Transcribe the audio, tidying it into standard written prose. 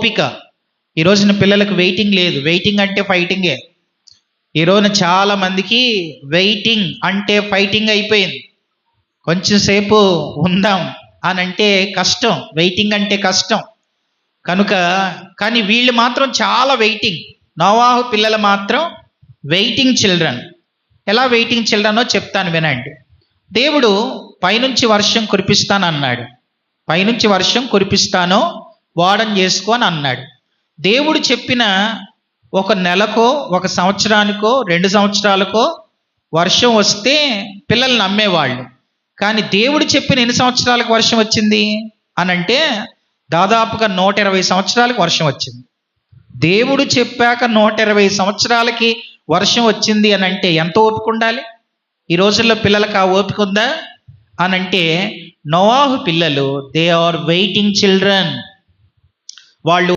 ఓపిక. ఈ రోజున పిల్లలకు వెయిటింగ్ లేదు. వెయిటింగ్ అంటే ఫైటింగే. ఈ రోజున చాలా మందికి వెయిటింగ్ అంటే ఫైటింగ్ అయిపోయింది. కొంచెం సేపు ఉందాం అని అంటే కష్టం, వెయిటింగ్ అంటే కష్టం. కానీ వీళ్ళు మాత్రం చాలా వెయిటింగ్. నోవాహు పిల్లలు మాత్రం వెయిటింగ్ చిల్డ్రన్. ఎలా వెయిటింగ్ చిల్డ్రనో చెప్తాను వినండి. దేవుడు పైనుంచి వర్షం కురిపిస్తానన్నాడు. పైనుంచి వర్షం కురిపిస్తానో వాడని చేసుకో అని అన్నాడు. దేవుడు చెప్పిన ఒక నెలకో, ఒక సంవత్సరానికో, 2 సంవత్సరాలకో వర్షం వస్తే పిల్లలు నమ్మేవాళ్ళు. కానీ దేవుడు చెప్పిన ఎన్ని సంవత్సరాలకు వర్షం వచ్చింది అని అంటే దాదాపుగా 120 సంవత్సరాలకు వర్షం వచ్చింది. దేవుడు చెప్పాక 120 సంవత్సరాలకి వర్షం వచ్చింది అని అంటే ఎంత ఓపిక ఉండాలి? ఈ రోజుల్లో పిల్లలకు ఆ ఓపిక ఉందా అని అంటే, నోవాహు పిల్లలు దే ఆర్ వెయిటింగ్ చిల్డ్రన్. వాళ్ళు